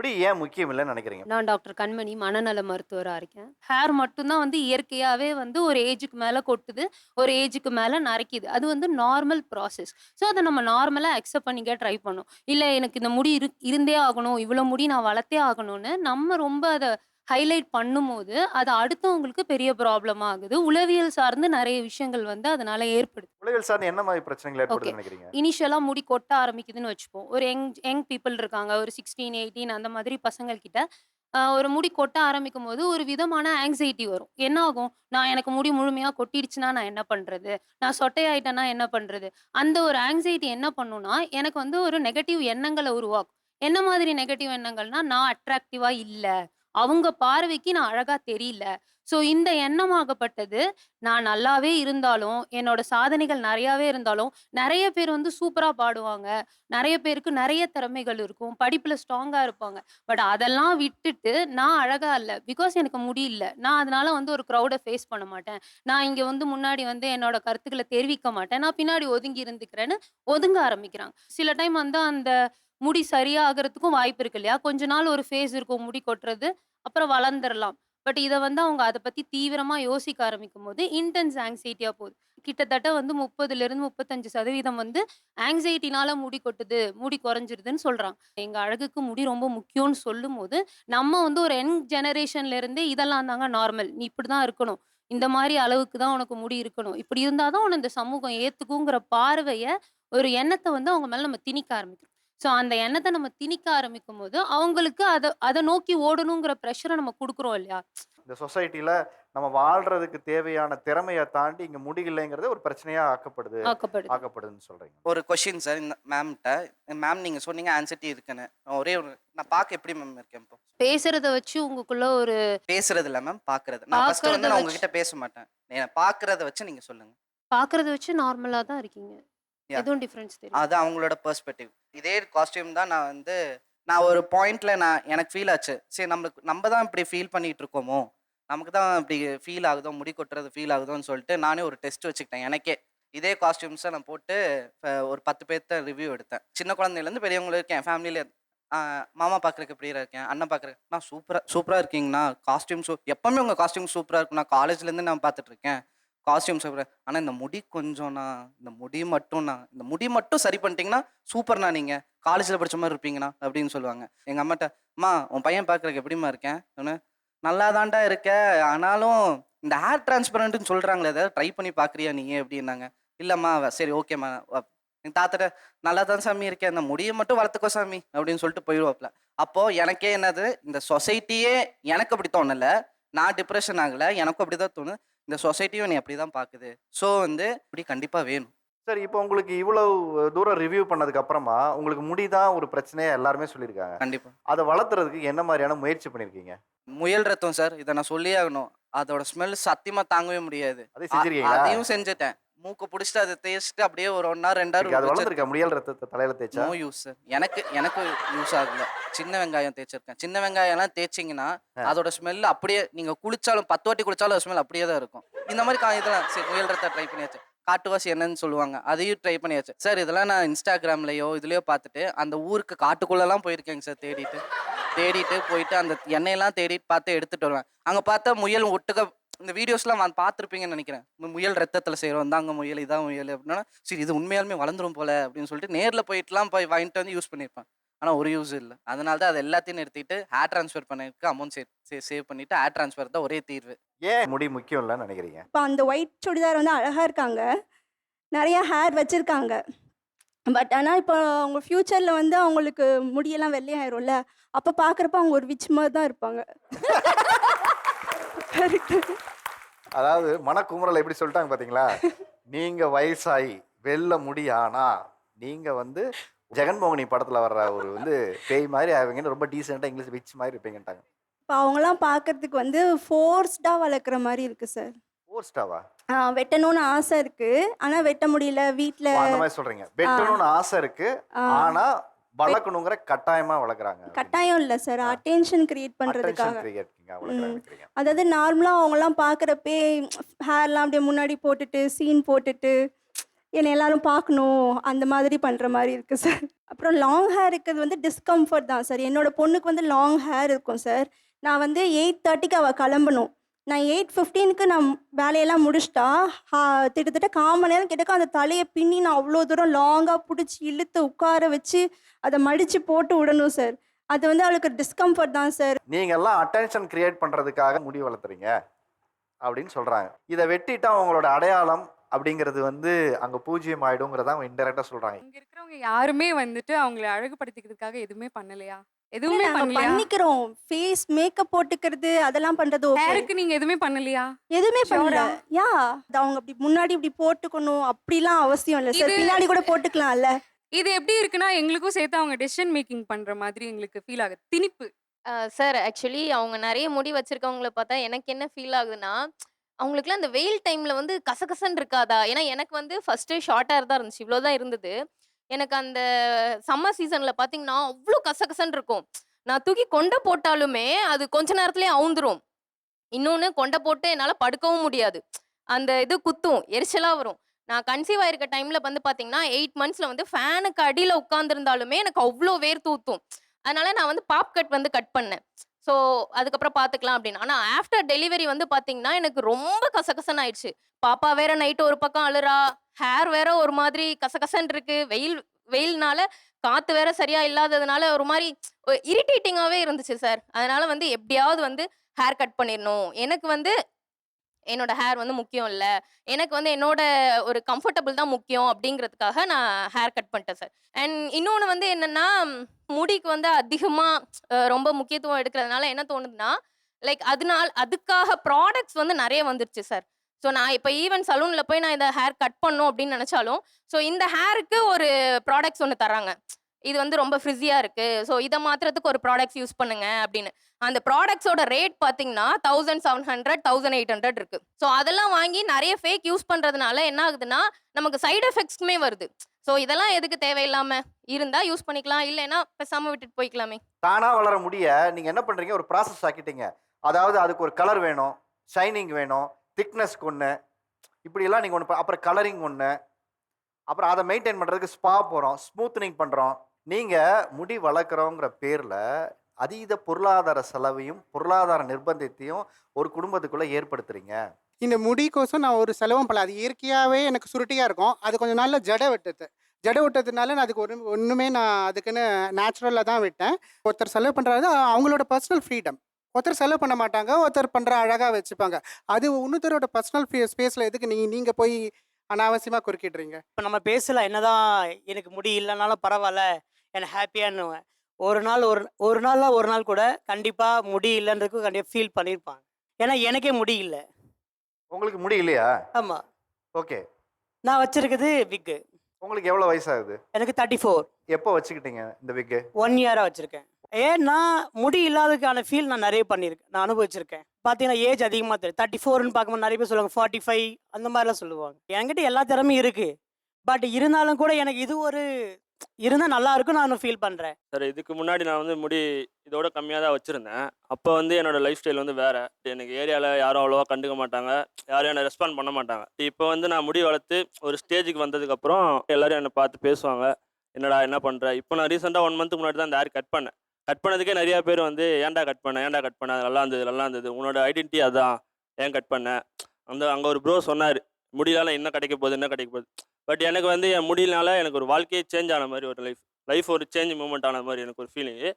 முடி ஏன் முக்கியம் இல்லன்னு நினைக்கிறீங்க? நான் டாக்டர் கண்மணி, மனநல மருத்துவரா இருக்கேன். ஹேர் மட்டும் தான் இயற்கையாவே ஒரு ஏஜுக்கு மேல கொட்டுது. ஒரு ஏஜுக்கு மேல நரைக்குது. அது நார்மல் ப்ராசஸ். ஸோ, அத நம்ம நார்மலா அக்செப்ட் பண்ணிக்க ட்ரை பண்ணணும். இல்ல எனக்கு இந்த முடி இருந்தே ஆகணும். இவ்ளோ முடி நான் வளர்த்தே ஆகணும்னு நம்ம ரொம்ப அத ஹைலைட் பண்ணும்போது, அது அடுத்தவங்களுக்கு பெரிய ப்ராப்ளமா ஆகுது. உளவியல் சார்ந்து நெறைய விஷயங்கள் அதனால ஏற்படுது. உளவியல் சார்ந்து என்ன மாரி பிரச்சனைகள் ஓகே. ஏற்படுதுன்னு நினைக்கிறீங்க? இனிஷியலா முடி கொட்ட ஆரம்பிக்குதுன்னு வச்சுப்போம். ஒரு யங் யங் பீப்பிள் இருக்காங்க. ஒரு 16, 18 அந்த மாதிரி பசங்கள் கிட்ட ஒரு முடி கொட்ட ஆரம்பிக்கும்போது, ஒரு விதமான ஆங்ஸைட்டி வரும். என்ன ஆகும்? எனக்கு முடி முழுமையா கொட்டிடுச்சுனா நான் என்ன பண்றது? நான் சொட்டையாயிட்டேன்னா என்ன பண்றது? அந்த ஒரு ஆங்ஸைட்டி என்ன பண்ணும்னா, எனக்கு ஒரு நெகட்டிவ் எண்ணங்கள உருவாக்கும். என்ன மாதிரி நெகட்டிவ் எண்ணங்கள்னா, நான் அட்ராக்டிவா இல்ல. அவங்க பார்வைக்கு நான் அழகா தெரியல. ஸோ இந்த எண்ணமாகப்பட்டது, நான் நல்லாவே இருந்தாலும், என்னோட சாதனைகள் நெறையாவே இருந்தாலும், நெறைய பேர் சூப்பரா பாடுவாங்க. நெறைய பேருக்கு நெறைய திறமைகள் இருக்கும். படிப்புல ஸ்ட்ராங்கா இருப்பாங்க. பட் அதெல்லாம் விட்டுட்டு, நான் அழகா இல்ல. பிகாஸ் எனக்கு முடி இல்ல. நான் அதனால ஒரு க்ரவுட ஃபேஸ் பண்ண மாட்டேன். நான் இங்க முன்னாடி என்னோட கருத்துக்கள தெரிவிக்க மாட்டேன். நான் பின்னாடி ஒதுங்கி இருந்துக்கிறேன்னு ஒதுங்க ஆரம்பிக்கிறாங்க. சில டைம் அந்த முடி சரியாகறதுக்கும் வாய்ப்பு இருக்கு இல்லையா? கொஞ்ச நாள் ஒரு ஃபேஸ் இருக்கும் முடி கொட்டுறது. அப்புறம் வளர்ந்துரலாம். பட் இத அவங்க அத பத்தி தீவிரமா யோசிக்க ஆரம்பிக்கும்போது, இன்டென்ஸ் ஆங்ஸைட்டியா போகுது. கிட்டத்தட்ட 30லிருந்து 35% ஆங்ஸைட்டினால முடி கொட்டுது, முடி குறைஞ்சிருதுன்னு சொல்றாங்க. எங்க அழகுக்கு முடி ரொம்ப முக்கியம்னு சொல்லும்போது, நம்ம ஒரு யங் ஜெனரேஷன்ல இருந்தே இதெல்லாம் தாங்க நார்மல். நீ இப்படிதான் இருக்கணும். இந்த மாரி அளவுக்கு தான் உனக்கு முடி இருக்கணும். இப்படி இருந்தா தான் உன்ன இந்த சமூகம் ஏத்துக்குங்கிற பார்வைய, ஒரு எண்ணத்த அவங்க மேல நம்ம திணிக்க ஆரம்பிக்கிறோம். ஸோ அந்த எண்ணத்த நம்ம திணிக்க ஆரம்பிக்கும்போது, அவங்களுக்கு அத அத நோக்கி ஓடணுங்கிற பிரஷர நம்ம குடுக்குறோம் இல்லையா? இந்த சொசைட்டில நம்ம வாழ்றதுக்கு தேவையான திறமைய தாண்டி இங்க முடி இல்லைங்கிறது ஒரு பிரச்சனையா ஆக்கப்படுது. ஆக்கப்படுதுன்னு சொல்றீங்க. ஒரு கொஸ்டின் சார் இந்த மேம்ட்ட. மேம் நீங்க சொன்னீங்க ஆன்சைட்டி இருக்குன்னு. ஒரே ஒரு நான் பார்க்க எப்படி மேம் இருக்கேன் இப்போ? பேசுறத வச்சு உங்களுக்குள்ள ஒரு பேசுறது இல்ல மேம், பார்க்கறது. நான் ஃபர்ஸ்ட் பாக்குறத நான் வச்சு உங்ககிட்ட பேச மாட்டேன். பார்க்கறத வச்சு நீங்க சொல்லுங்க. பாக்குறத வச்சு நார்மலா தான் இருக்கீங்க. யாஹ்! எதுவும் டிஃபரன்ஸ் தெரியல. அது அவங்களோட பெர்ஸ்பெக்டிவ். இதே காஸ்டியூம் தான் நான் ஒரு பாயிண்ட்ல எனக்கு ஃபீல் ஆச்சு. சரி நம்ம தான் இப்படி ஃபீல் பண்ணிட்டு இருக்கோமோ! நமக்கு தான் இப்படி ஃபீல் ஆகுதோ, முடி கொட்டுறது ஃபீல் ஆகுதோன்னு சொல்லிட்டு நானே ஒரு டெஸ்ட் வச்சுக்கிட்டேன் எனக்கே. இதே காஸ்டியூம்ஸ நான் போட்டு ஒரு 10 பேர்த்த ரிவ்யூ எடுத்தேன். சின்ன குழந்தையிலேருந்து பெரியவங்க வரைக்கும் என் ஃபேமிலில ஆ மாமா பார்க்கறதுக்கு எப்படிடா இருக்கேன்? அண்ணன் பார்க்கறக்கு "அண்ணா சூப்பரா சூப்பரா இருக்கீங்கண்ணா. காஸ்டியூம் எப்பவுமே உங்க காஸ்டியூம் சூப்பரா இருக்குண்ணா. காலேஜ்லேருந்து நான் பார்த்துட்டு இருக்கேன். காஸ்டியூம் சூப்பரா ஆனா இந்த முடி கொஞ்சம்ண்ணா, இந்த முடி மட்டும்ண்ணா, இந்த முடி மட்டும் சரி பண்ணிட்டீங்கன்னா, சூப்பர்ண்ணா நீங்க. காலேஜ்ல படிச்ச மாரி இருப்பீங்கண்ணா" அப்படின்னு சொல்லுவாங்க. எங்க அம்மாட்ட, "அம்மா உன் பையன் பார்க்கறதுக்கு எப்படிம்மா இருக்கேன்?" சொன்னேன். "நல்லா தான்டா இருக்க. ஆனாலும் இந்த ஹேர் டிரான்ஸ்பரண்ட்ன்னு சொல்றாங்களே, ஏதாவது ட்ரை பண்ணி பார்க்குறியா நீ?" அப்படின்னாங்க. "இல்லம்மா சரி ஓகேம்மா." எங்க தாத்தாட்ட, "நல்லா தான் சாமி இருக்கேன். இந்த முடிய மட்டும் வளர்த்துக்கோ சாமி" அப்படின்னு சொல்லிட்டு போயிருவாப்புல. அப்போ எனக்கே என்னது, இந்த சொசைட்டியே எனக்கு அப்படி தோணல. நான் டிப்ரஷன் ஆகல. எனக்கும் அப்படிதான் தோணுது. இந்த சொசைட்டியும் என்னைய அப்படிதான் பாக்குது. ஸோ முடி கண்டிப்பா வேணும். சரி, இப்போ உங்களுக்கு இவ்வளவு தூரம் ரிவ்யூ பண்ணதுக்கு அப்புறமா, உங்களுக்கு முடி தான் ஒரு பிரச்சனையா எல்லாருமே சொல்லியிருக்காங்க. கண்டிப்பா. அத வளர்த்துறதுக்கு என்ன மாரியான முயற்சி பண்ணியிருக்கீங்க? முயல் ரத்தம் சார். இத நான் சொல்லியே ஆகணும். அதோட ஸ்மெல் சத்தியமா தாங்கவே முடியாது. அதையும் செஞ்சிருக்கீங்களா? அதையும் செஞ்சுட்டேன். மூக்க புடிச்சுட்டு அத தேய்ச்சுட்டு அப்படியே ஒரு 1 ஹவர் 2 இதுக்கு ஹவர் அது வளர்ந்துருக்கா? வச்சிருக்கேன். முடியால் ரத்தத்த தலையில தேய்ச்சா? No use sir. எனக்கு எனக்கு யூஸ் ஆகல. சின்ன வெங்காயம் தேய்ச்சிருக்கேன். சின்ன வெங்காயம்லாம் தேய்ச்சீங்கன்னா, அ. அதோட ஸ்மெல் அப்படியே நீங்க குளிச்சாலும் 10 வாட்டி குளிச்சாலும் ஸ்மெல் அப்படியே தான் இருக்கும். இந்த மாரி இதெல்லாம் சரி முயல் ரத்தம் ட்ரை பண்ணியாச்சு. காட்டுவாசி எண்ணெய்ன்னு சொல்லுவாங்க. அதையும் ட்ரை பண்ணியாச்சு. சார் இதெல்லாம் நான் Instagramலயோ, இதுலயோ பார்த்துட்டு, அந்த ஊருக்கு காட்டுக்குள்ளலாம் போயிருக்கேங்க சார் தேடிட்டு. தேடிட்டு போயிட்டு அந்த எண்ணெயெல்லாம் தேடிட்டு பார்த்து எடுத்துட்டு வருவேன். அங்க பார்த்தா முயல் ஒட்டுக்கா இந்த வீடியோஸ்லாம் பார்த்துருப்பீங்கன்னு நெனைக்கிறேன். முயல் ரத்தத்தில செய்றோம். இந்தாங்க முயல், இதான் முயல் அப்படின்னா, சரி இது உண்மையாலுமே வளர்ந்துரும் போல அப்படின்னு சொல்லிட்டு நேர்ல போயிட்டுலாம் போய் வாங்கிட்டு வந்து யூஸ் பண்ணியிருப்பேன். ஆனா ஒரு யூஸ் இல்ல. அதனால தான் அது எல்லாத்தையும் நிறுத்திட்டு ஹேர் ட்ரான்ஸ்ஃபர் பண்ணதுக்கு அமௌண்ட் சேவ் பண்ணிட்டு ஹேர் ட்ரான்ஸ்ஃபர் தான் ஒரே தீர்வு. ஏன் முடி முக்கியம் இல்லன்னு நினைக்கிறீங்க? இப்ப அந்த ஒயிட் சுடிதார் அழகா இருக்காங்க. நெறைய ஹேர் வச்சிருக்காங்க. பட் ஆனா, இப்போ அவங்க ஃப்யூச்சர்ல அவங்களுக்கு முடியெல்லாம் வெள்ளையாயிரும்ல. அப்ப பார்க்குறப்ப அவங்க ஒரு விட்ச் மாரி தான் இருப்பாங்க. கரெக்ட்டு. அதாவது மனக்குமுறல் எப்படி சொல்லிட்டாங்க பார்த்தீங்களா? நீங்க வயசாயி வெள்ள முடி ஆனா, நீங்க ஜெகன்மோகினி படத்துல வர்ற ஒரு பேய் மாரி ஆவீங்கன்னு ரொம்ப டீசென்ட்டா இங்கிலீஷ் விட்ச் மாரி இருப்பீங்கன்ட்டாங்க. இப்ப அவங்கலாம் பார்க்கறதுக்கு ஃபோர்ஸ்டா வளர்க்குற மாரி இருக்கு சார். போஸ்ட்டாவா? வெட்டணும்னு ஆசை இருக்கு. ஆனா வெட்ட முடியல. வீட்ல ஓ! அந்த மாரி சொல்றீங்க. ஆ, வெட்டணும்னு ஆசை இருக்கு. ஆ ஆனா, வெட் வளர்க்கணுங்கிற கட்டாயமா வளர்க்குறாங்க அப்படின்னு. கட்டாயம் இல்ல சார். ஆ. அட்டென்ஷன் கிரியேட் அட்டென்ஷன் பண்றதுக்காக. கிரியேட்ங்க ம். வளர்க்குறாங்கன்னு. அதாவது நார்மலா அவங்கலாம் பார்க்குறப்பயே ஹேர்லாம் அப்படியே முன்னாடி போட்டுட்டு, சீன் போட்டுட்டு, என்னை எல்லாரும் பார்க்கணும் அந்த மாதிரி பண்ணுற மாதிரி இருக்குது சார். அப்புறம் லாங் ஹேர் இருக்கிறது வந்து டிஸ்கம்ஃபர்ட் தான் சார். என்னோட பொண்ணுக்கு வந்து லாங் ஹேர் இருக்கும் சார். நான் வந்து 8:30க்கு அவள் கிளம்பணும். நான் 8:15க்கு நான் வேலையெல்லாம் முடிச்சிட்டா கிட்டத்தட்ட 1/4 மணி நேரம் கிட்டக்க அந்த தலையை பின்னி நான் அவ்வளோ தூரம் லாங்காக பிடிச்சி இழுத்து உட்கார வச்சு அதை மடித்து போட்டு விடணும் சார். அது வந்து அவளுக்கு டிஸ்கம்ஃபர்ட் தான் சார். நீங்க எல்லாம் அட்டென்ஷன் கிரியேட் பண்றதுக்காக முடி வளர்த்துறீங்க அப்படின்னு சொல்றாங்க. இதை வெட்டிட்டா உங்களோட அடையாளம் அப்படிங்கிறது வந்து அங்க பூஜ்ஜியம் ஆயிடுங்கிறத அவங்க இன்டெரக்டா சொல்றாங்க. இங்க இருக்கிறவங்க யாருமே வந்துட்டு அவங்கள அழகுபடுத்திக்கிறதுக்காக எதுவுமே பண்ணலையா? இல்ல, எதுவுமே நாங்க பண்ணலையா? பண்ணிக்கிறோம். ஃபேஸ் மேக்கப் போட்டுக்கிறது அதெல்லாம் பண்றது ஓகே. ஹேருக்கு நீங்க எதுவுமே பண்ணலையா? எதுவுமே பண்ணல. ஷோரா? யா அவங்க அப்படி முன்னாடி இப்படி போட்டுக்கணும் அப்படிலாம் அவசியம் இல்லை சார். இது பின்னாடி கூட போட்டுக்கலாம்ல. இது எப்படி இருக்குன்னா எங்களுக்கும் சேர்த்து அவங்க டெசிஷன் மேக்கிங் பண்ற மாதிரி எங்களுக்கு ஃபீல் ஆகுது. திணிப்பு. சார் ஆக்சுவலி அவங்க நிறைய முடி வச்சிருக்கவங்கள பார்த்தா எனக்கு என்ன ஃபீல் ஆகுதுன்னா, அவங்களுக்குலாம் அந்த வெயில் டைம்ல வந்து கசகசன்னு இருக்காதா? ஏன்னா எனக்கு வந்து ஃபர்ஸ்ட்டு ஷார்ட் ஹேர் தான் இருந்துச்சு. இவ்வளோதான் இருந்தது. எனக்கு அந்த சம்மர் சீசன்ல பார்த்தீங்கன்னா, அவ்ளோ கசகசன்னு இருக்கும். நான் தூக்கி கொண்ட போட்டாலுமே அது கொஞ்ச நேரத்திலேயே அவுந்துரும். இன்னொன்னு கொண்ட போட்டு என்னால படுக்கவும் முடியாது. அந்த இது குத்தும், எரிச்சலா வரும். நான் கன்சீவ் ஆயிருக்க டைம்ல வந்து பார்த்தீங்கன்னா, 8 மந்த்ஸ்ல வந்து ஃபேனுக்கு அடியில உட்கார்ந்திருந்தாலுமே எனக்கு அவ்ளோ வேர்த்து ஊத்தும். அதனால நான் வந்து பாப் கட் வந்து கட் பண்ணேன். ஸோ அதுக்கப்புறம் பார்த்துக்கலாம் அப்படின்னு. ஆனா ஆஃப்டர் டெலிவரி வந்து பார்த்தீங்கன்னா, எனக்கு ரொம்ப கசகசன்னு ஆயிடுச்சு. பாப்பா வேற நைட் ஒரு பக்கம் அழுறா, ஹேர் வேற ஒரு மாதிரி கசகசன்னு இருக்கு. வெயில்னால காத்து வேற சரியா இல்லாததுனால ஒரு மாரி இரிட்டேட்டிங்காவே இருந்துச்சு சார். அதனால வந்து எப்படியாவது வந்து ஹேர் கட் பண்ணிடணும். எனக்கு வந்து என்னோட ஹேர் வந்து முக்கியம் இல்ல. எனக்கு வந்து என்னோட ஒரு கம்ஃபர்டபிள் தான் முக்கியம் அப்படிங்கிறதுக்காக நான் ஹேர் கட் பண்ணிட்டேன் சார். அண்ட் இன்னொன்னு வந்து என்னன்னா, முடிக்கு வந்து அதிகமா ரொம்ப முக்கியத்துவம் எடுக்கிறதுனால என்ன தோணுதுன்னா, லைக் அதுக்காக ப்ராடக்ட்ஸ் வந்து நெறைய வந்துருச்சு சார். ஸோ நான் இப்ப ஈவன் சலூன்ல போய் நான் இந்த ஹேர் கட் பண்ணணும் அப்படின்னு நெனச்சாலும், ஸோ இந்த ஹேருக்கு ஒரு ப்ராடக்ட்ஸ் ஒண்ணு தர்றாங்க. இது வந்து ரொம்ப ஃப்ரிஸியா இருக்கு. ஸோ இத மாத்துறதுக்கு ஒரு ப்ராடக்ட்ஸ் யூஸ் பண்ணுங்க அப்படின்னு. அந்த ப்ராடக்ட்ஸோட ரேட் பார்த்தீங்கன்னா 1700, 1800 இருக்கு. ஸோ அதெல்லாம் வாங்கி நெறைய ஃபேக் யூஸ் பண்றதுனால என்ன ஆகுதுன்னா, நமக்கு சைட் எஃபெக்ட்ஸ்மே வருது. ஸோ இதெல்லாம் எதுக்கு தேவையில்லாம? இருந்தா யூஸ் பண்ணிக்கலாம். இல்லைன்னா பேசாம விட்டுட்டு போய்க்கலாமே. தானா வளர முடிய நீங்க என்ன பண்றீங்க, ஒரு ப்ராசஸ் ஆக்கிட்டீங்க. அதாவது அதுக்கு ஒரு கலர் வேணும், ஷைனிங் வேணும், திக்னஸ்க்கு ஒன்று, இப்படியெல்லாம் நீங்கள் ஒன்று, அப்புறம் கலரிங் ஒன்று, அப்புறம் அதை மெயின்டைன் பண்ணுறதுக்கு ஸ்பா போகிறோம், ஸ்மூத்தனிங் பண்ணுறோம். நீங்கள் முடி வளர்க்குறோங்கிற பேரில் அதீத பொருளாதார செலவையும் பொருளாதார நிர்பந்தத்தையும் ஒரு குடும்பத்துக்குள்ளே ஏற்படுத்துறீங்க. இந்த முடிக்கோசம் நான் ஒரு செலவும் பண்ணல. அது இயற்கையாகவே எனக்கு சுருட்டியாக இருக்கும். அது கொஞ்சம் நாளில் ஜடை விட்டதுனால நான் அதுக்கு ஒன்றுமே நான் அதுக்குன்னு நேச்சுரலாக தான் விட்டேன். ஒருத்தர் செலவு பண்ணுறது அவங்களோட பர்சனல் ஃப்ரீடம். ஒருத்தர் செலவு பண்ண மாட்டாங்க, ஒருத்தர் பண்ணுற அழகாக வச்சுப்பாங்க. அது இன்னொருத்தரோட பர்சனல் ஸ்பேஸில் எதுக்கு நீங்கள் போய் அனாவசியமாக குறுக்கிடுறீங்க? இப்போ நம்ம பேசலாம், என்னதான் எனக்கு முடி இல்லைனாலும் பரவாயில்ல, எனக்கு ஹாப்பியானுவேன். ஒரு நாள் கூட கண்டிப்பாக முடி இல்லைன்றதுக்கு கண்டிப்பாக ஃபீல் பண்ணியிருப்பாங்க. ஏன்னா எனக்கே முடி இல்லை. உங்களுக்கு முடி இல்லையா? ஆமாம். ஓகே. நான் வச்சிருக்குது விக்கு. உங்களுக்கு எவ்வளோ வயசாகுது? எனக்கு 34. எப்போ வச்சுக்கிட்டீங்க இந்த விக்கு? 1 இயராக வச்சுருக்கேன். ஏன்னா முடி இல்லாததுக்கான ஃபீல் நான் நிறைய பண்ணியிருக்கேன், நான் அனுபவிச்சிருக்கேன். பார்த்தீங்கன்னா ஏஜ் அதிகமாக தெரியும். 34ன்னு பார்க்கும்போது நிறைய பேர் சொல்லுவாங்க 45 அந்த மாதிரிலாம் சொல்லுவாங்க. என்கிட்ட எல்லா திறமையும் இருக்குது. பட் இருந்தாலும் கூட எனக்கு இது ஒரு இருந்தால் நல்லா இருக்கும் நான் ஃபீல் பண்ணுறேன். சார், இதுக்கு முன்னாடி நான் வந்து முடி இதோட கம்மியாக தான் வச்சுருந்தேன். அப்போ வந்து என்னோடய லைஃப் ஸ்டைல் வந்து வேறு. எனக்கு ஏரியாவில் யாரும் அவ்வளோவா கண்டுக்க மாட்டாங்க, யாரும் என்னை ரெஸ்பாண்ட் பண்ண மாட்டாங்க. இப்போ வந்து நான் முடி வளர்த்து ஒரு ஸ்டேஜுக்கு வந்ததுக்கப்புறம் எல்லோரும் என்னை பார்த்து பேசுவாங்க, என்னடா என்ன பண்ணுற. இப்போ நான் ரீசெண்டாக 1 மந்த்துக்கு முன்னாடி தான் இந்த ஹேர் கட் பண்ணேன். கட் பண்ணதுக்கே நிறையா பேர் வந்து ஏன்டா கட் பண்ண அது நல்லா இருந்தது, உன்னோட ஐடென்டிட்டி அதான், ஏன் கட் பண்ண. அங்கே ஒரு ப்ரோ சொன்னார், முடியலால என்ன கிடைக்க போகுது. பட் எனக்கு வந்து என் முடியலனால எனக்கு ஒரு வாழ்க்கையே சேஞ்ச் ஆன மாதிரி ஒரு லைஃப் ஒரு சேஞ்ச் மூமெண்ட் ஆன மாதிரி எனக்கு ஒரு ஃபீலிங்கு.